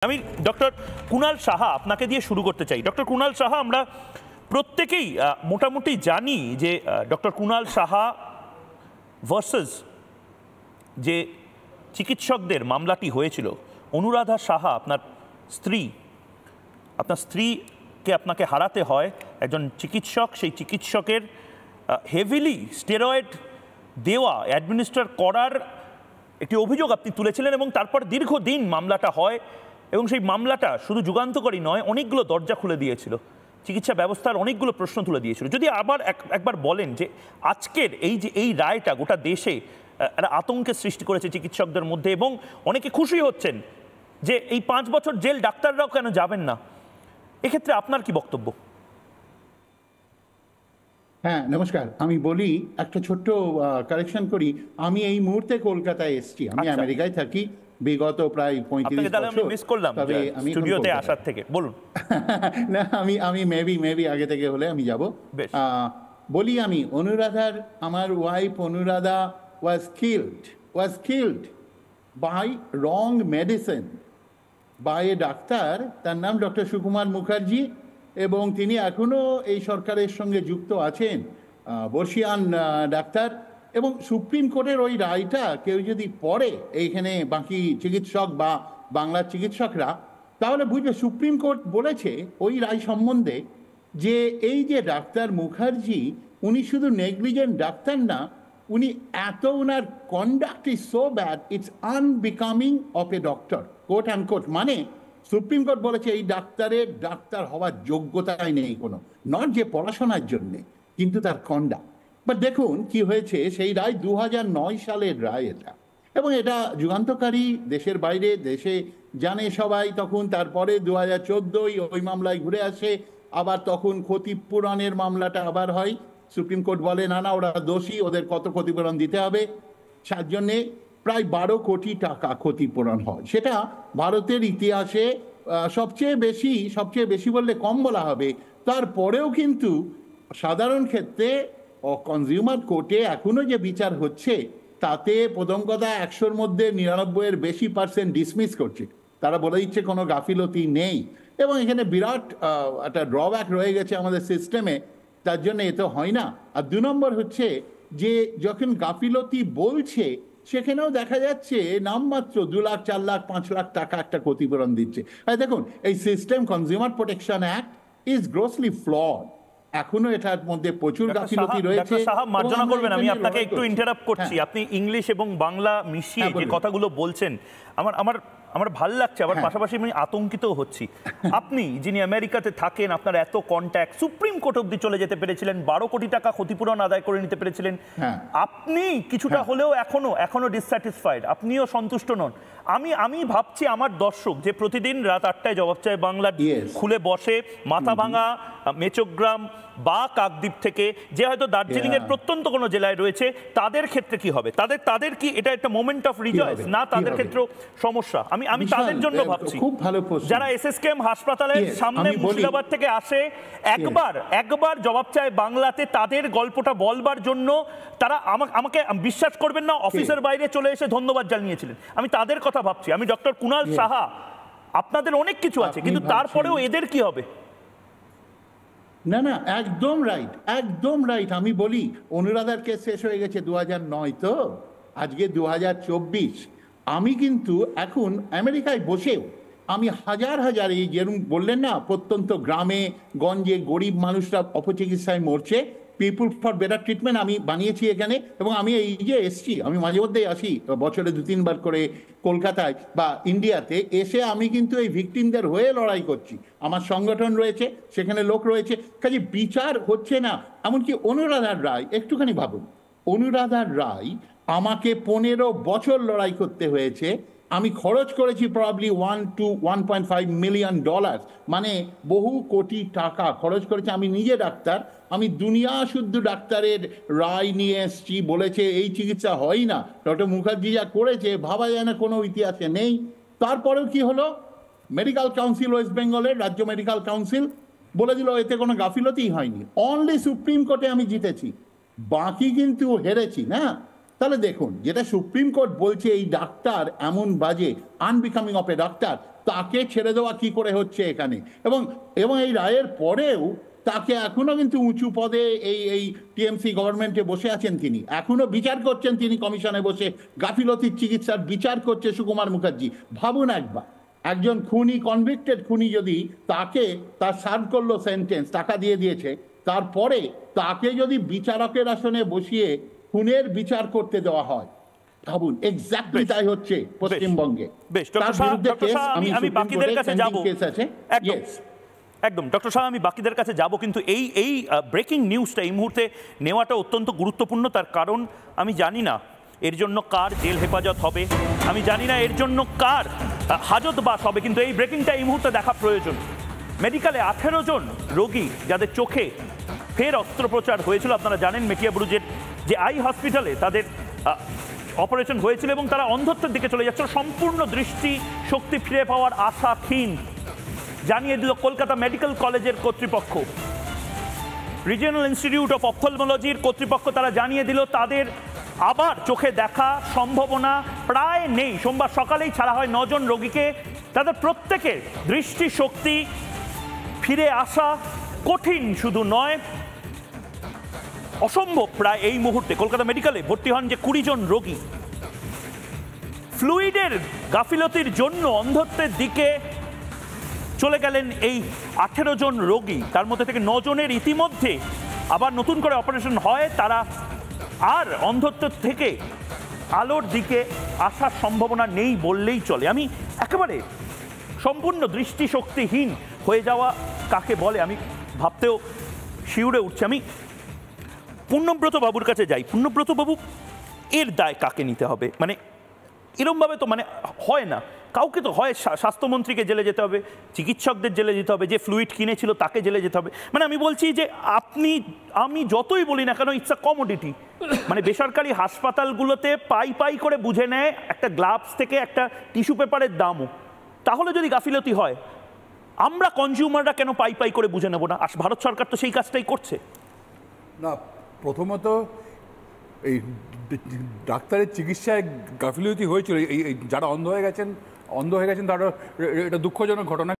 আমি ডক্টর কুণাল সাহা আপনাকে দিয়ে শুরু করতে চাই। ডক্টর কুণাল সাহা, আমরা প্রত্যেকেই মোটামুটি জানি যে ডক্টর কুণাল সাহা ভার্সেস যে চিকিৎসকদের মামলাটি হয়েছিল, অনুরাধা সাহা আপনার স্ত্রীকে আপনাকে হারাতে হয় একজন চিকিৎসক। সেই চিকিৎসকের হেভিলি স্টেরয়েড দেওয়া, অ্যাডমিনিস্ট্রার করার একটি অভিযোগ আপনি তুলেছিলেন এবং তারপর দীর্ঘদিন মামলাটা হয় এবং সেই মামলাটা শুধু যুগান্তকারী নয়, অনেকগুলো দরজা খুলে দিয়েছিল, চিকিৎসা ব্যবস্থার অনেকগুলো প্রশ্ন তুলে দিয়েছিল। যদি আবার একবার বলেন যে আজকের এই রায়টা গোটা দেশে একটা আতঙ্কের সৃষ্টি করেছে চিকিৎসকদের মধ্যে এবং অনেকে খুশি হচ্ছেন যে এই 5 বছর জেল ডাক্তাররাও কেন যাবেন না, এক্ষেত্রে আপনার কি বক্তব্য? হ্যাঁ, নমস্কার। আমি বলি, একটা ছোট্ট কারেকশন করি। আমি এই মুহূর্তে কলকাতায় এসেছি, আমি আমেরিকায় থাকি বিগত প্রায় 35 বছর। মিস করলাম তবে আমি স্টুডিওতে আসার থেকে, বলুন। না, আমি মেবি আগে থেকে হলে আমি যাব। বলি, আমি অনুরাধার, আমার wife Anuradha was killed by wrong medicine by a doctor, তার নাম ডক্টর সুকুমার মুখার্জি, এবং তিনি এখনো এই সরকারের সঙ্গে যুক্ত আছেন, বর্ষিয়ান ডাক্তার। এবং সুপ্রিম কোর্টের ওই রায়টা কেউ যদি পড়ে, এইখানে বাকি চিকিৎসক বা বাংলার চিকিৎসকরা, তাহলে বুঝবে সুপ্রিম কোর্ট বলেছে ওই রায় সম্বন্ধে যে এই যে ডাক্তার মুখার্জি, উনি শুধু নেগলিজেন্ট ডাক্তার না, উনি ওনার conduct is so bad, it's unbecoming of a doctor, quote and quote. মানে সুপ্রিম কোর্ট বলেছে এই ডাক্তারের ডাক্তার হওয়ার যোগ্যতাই নেই কোনো, নট যে পড়াশোনার জন্যে, কিন্তু তার কন্ডাক্ট। বাট দেখুন কি হয়েছে, সেই রায় 2009 সালের রায় এটা, এবং এটা যুগান্তকারী, দেশের বাইরে, দেশে জানে সবাই তখন। তারপরে 2014 ওই মামলায় ঘুরে আসে, আবার তখন ক্ষতিপূরণের মামলাটা আবার হয়। সুপ্রিম কোর্ট বলে না ওরা দোষী, ওদের কত ক্ষতিপূরণ দিতে হবে, তার জন্যে প্রায় 12 কোটি টাকা ক্ষতিপূরণ হয়। সেটা ভারতের ইতিহাসে সবচেয়ে বেশি বললে কম বলা হবে। তারপরেও কিন্তু সাধারণ ক্ষেত্রে কনজিউমার কোর্টে এখনো যে বিচার হচ্ছে, তাতে প্রথম কথা 100-র মধ্যে 99-এর বেশি % ডিসমিস করছে। তারা বলে দিচ্ছে কোনো গাফিলতি নেই, এবং এখানে বিরাট একটা ড্রব্যাক রয়ে গেছে আমাদের সিস্টেমে, তার জন্য এ তো হয় না। আর 2 নম্বর হচ্ছে যে যখন গাফিলতি বলছে, সেখানেও দেখা যাচ্ছে নামমাত্র 2 লাখ, 4 লাখ, 5 লাখ টাকা একটা ক্ষতিপূরণ দিচ্ছে। দেখুন, এই system, consumer protection act is grossly flood. এখনো এটার মধ্যে প্রচুর গাফিলতি রয়েছে। মার্জনা করবেন, আমি আপনাকে একটু ইন্টারাপ্ট করছি। আপনি ইংলিশ এবং বাংলা মিশিয়ে যে কথাগুলো বলছেন, আমার ভাল লাগছে, আবার পাশাপাশি আমি আতঙ্কিতও হচ্ছি। আপনি যিনি আমেরিকাতে থাকেন, আপনার এত কন্ট্যাক্ট, সুপ্রিম কোর্ট অব্দি চলে যেতে পেরেছিলেন, 12 কোটি টাকা ক্ষতিপূরণ আদায় করে নিতে পেরেছিলেন, আপনি কিছুটা হলেও এখনো ডিসস্যাটিসফাইড, আপনিও সন্তুষ্ট নন। আমি ভাবছি আমার দর্শক যে প্রতিদিন রাত 8টায় জবাব চায় বাংলা খুলে বসে, মাথাভাঙা, মেচোগ্রাম বা কাকদ্বীপ থেকে, যে হয়তো দার্জিলিং এর প্রত্যন্ত কোনো জেলায় রয়েছে, তাদের ক্ষেত্রে কি হবে? তাদের কি এটা একটা মোমেন্ট অফ রিজয়েস না? তাদের ক্ষেত্রে সমস্যা। আমি তাদের জন্য ভাবছি, যারা এসএসকেএম হাসপাতালের সামনে মুর্শিদাবাদ থেকে আসে, একবার জবাব চায় বাংলাতে তাদের গল্পটা বলবার জন্য, তারা আমাকে বিশ্বাস করবেন না, অফিসের বাইরে চলে এসে ধন্যবাদ জানিয়েছিলেন। আমি তাদের কথা ভাবছি। আমি ডক্টর কুণাল সাহা, আপনাদের অনেক কিছু আছে, কিন্তু তারপরেও এদের কি হবে? না, একদম রাইট। আমি বলি, অনুরাধার কেস শেষ হয়ে গেছে 2009, তো আজকে 2024। আমি কিন্তু এখন আমেরিকায় বসেও আমি হাজার এই যেরকম বললেন না, প্রত্যন্ত গ্রামে গঞ্জে গরিব মানুষরা অপচিকিৎসায় মরছে, পিপুল ফর বেটার ট্রিটমেন্ট আমি বানিয়েছি এখানে। এবং আমি এই যে এসছি, আমি মাঝে মধ্যেই আসি, বছরে 2-3 বার করে কলকাতায় বা ইন্ডিয়াতে এসে, আমি কিন্তু এই ভিকটিমদের হয়ে লড়াই করছি। আমার সংগঠন রয়েছে, সেখানে লোক রয়েছে, কাজে বিচার হচ্ছে না। এমনকি অনুরাধার রায়, একটুখানি ভাবুন, অনুরাধার রায় আমাকে 15 বছর লড়াই করতে হয়েছে। আমি খরচ করেছি প্রবাবলি $1 to $1.5 মিলিয়ন, মানে বহু কোটি টাকা খরচ করেছি। আমি নিজে ডাক্তার, আমি দুনিয়া শুদ্ধ ডাক্তারের রায় নিয়ে এসছি, বলেছে এই চিকিৎসা হয় না। ডক্টর মুখার্জি যা করেছে ভাবা যায় না, কোনো ইতিহাসে নেই। তারপরেও কি হলো, মেডিকেল কাউন্সিল, ওয়েস্ট বেঙ্গলের রাজ্য মেডিকেল কাউন্সিল বলে দিল এতে কোনো গাফিলতিই হয়নি। অনলি সুপ্রিম কোর্টে আমি জিতেছি, বাকি কিন্তু হেরেছি না। তাহলে দেখুন, যেটা সুপ্রিম কোর্ট বলছে এই ডাক্তার এমন বাজে, আনবিকামিং অফ এ ডাক্তার, তাকে ছেড়ে দেওয়া কি করে হচ্ছে এখানে, এবং এবং এই রায়ের পরেও তাকে এখনো কিন্তু উঁচু পদে এই টিএমসি গভর্নমেন্টে বসে আছেন, তিনি এখনো বিচার করছেন, তিনি কমিশনে বসে গাফিলতির চিকিৎসার বিচার করছে সুকুমার মুখার্জি। ভাবুন একবার, একজন খুনি, কনভিক্টেড খুনি, যদি তাকে তার সার্ভ করলো সেন্টেন্স, টাকা দিয়ে দিয়েছে, তারপরে তাকে যদি বিচারকের আসনে বসিয়ে খুনের বিচার করতে দেওয়া হয়, ভাবুন, এক্স্যাক্টলি তাই হচ্ছে পশ্চিমবঙ্গে। তার বিরুদ্ধে কেস, আমি বাকিদের কাছে যাব, কেস আছে। একদম ডক্টর শাহ, আমি বাকিদের কাছে যাব, কিন্তু এই ব্রেকিং নিউজটা এই মুহূর্তে নেওয়াটা অত্যন্ত গুরুত্বপূর্ণ। তার কারণ আমি জানি না এর জন্য কার জেল হেফাজত হবে, আমি জানি না এর জন্য কার হাজতবাস হবে, কিন্তু এই ব্রেকিংটা এই মুহূর্তে দেখা প্রয়োজন। মেডিকেলে 18 জন রোগী যাদের চোখে ফের অস্ত্রোপচার হয়েছিল, আপনারা জানেন মেটিয়াবুরুজের যে আই হসপিটালে তাদের অপারেশন হয়েছিল এবং তারা অন্ধত্বের দিকে চলে যাচ্ছিল, সম্পূর্ণ দৃষ্টি শক্তি ফিরে পাওয়ার আশা ক্ষীণ, জানিয়ে দিল কলকাতা মেডিকেল কলেজের কর্তৃপক্ষ। রিজিওনাল ইনস্টিটিউট অফ অপথলমোলজির কর্তৃপক্ষ তারা জানিয়ে দিল তাদের আবার চোখে দেখা সম্ভাবনা প্রায় নেই। সোমবার সকালেই ছাড়া হয় 9 জন রোগীকে, তাদের প্রত্যেকের দৃষ্টি শক্তি ফিরে আসা কঠিন শুধু নয়, অসম্ভব প্রায় এই মুহূর্তে। কলকাতা মেডিকেলে ভর্তি হন যে 20 জন রোগী, ফ্লুইডের গাফিলতির জন্য অন্ধত্বের দিকে চলে গেলেন এই 18 জন রোগী, তার মধ্যে থেকে 9 জনের ইতিমধ্যে আবার নতুন করে অপারেশন হয়, তারা আর অন্ধত্ব থেকে আলোর দিকে আসার সম্ভাবনা নেই বললেই চলে। আমি একেবারে সম্পূর্ণ দৃষ্টিশক্তিহীন হয়ে যাওয়া কাকে বলে আমি ভাবতেও শিউরে উঠছে। আমি পূর্ণব্রত বাবুর কাছে যাই। পূর্ণব্রত বাবু, এর দায় কাকে নিতে হবে? মানে এরমভাবে তো মানে হয় না, কাউকে তো হয় স্বাস্থ্যমন্ত্রীকে জেলে যেতে হবে, চিকিৎসকদের জেলে যেতে হবে, যে ফ্লুইড কিনেছিল তাকে জেলে যেতে হবে। মানে আমি বলছি যে আমি যতই বলি না কেন, ইটস আ কমোডিটি। মানে বেসরকারি হাসপাতালগুলোতে পাই করে বুঝে নেয় একটা গ্লাভস থেকে একটা টিস্যু পেপারের দামও। তাহলে যদি গাফিলতি হয়, আমরা কনজিউমাররা কেন পাই করে বুঝে নেব না? আর ভারত সরকার তো সেই কাজটাই করছে। না, প্রথমত এই ডাক্তারের চিকিৎসায় গাফিলতি হয়েছিল, এই যারা অন্ধ হয়ে গেছেন তারা, এটা দুঃখজনক ঘটনা।